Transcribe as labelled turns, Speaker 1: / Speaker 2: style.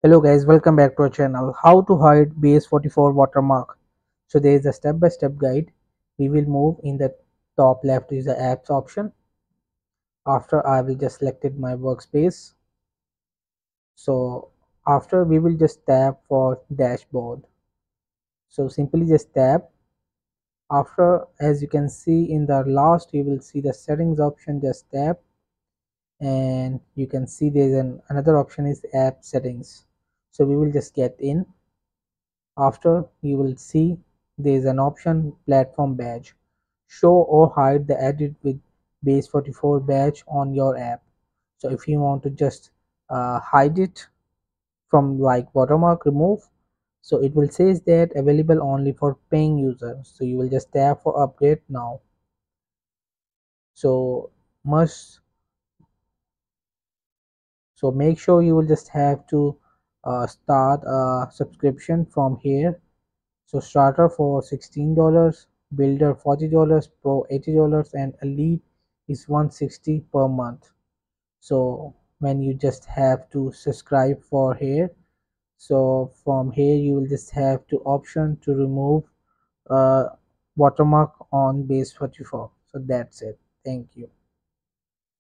Speaker 1: Hello guys, welcome back to our channel. How to hide Base44 watermark. So there is a step-by-step guide. We will move in the top left is the apps option. After I will just selected my workspace. So after we will just tap for dashboard. So simply just tap. After, as you can see in the last, you will see the settings option. Just tap and you can see there is another option is app settings. So we will just get in. After, you will see there is an option platform badge. Show or hide the edit with Base44 badge on your app. So if you want to just hide it from like watermark remove, so it will says that available only for paying users. So you will just tap for update now. So must so make sure you will just have to start a subscription from here. So starter for $16, builder $40, pro $80, and elite is 160 per month. So when you just have to subscribe for here, so from here you will just have to option to remove uh, watermark on Base44. So that's it. Thank you.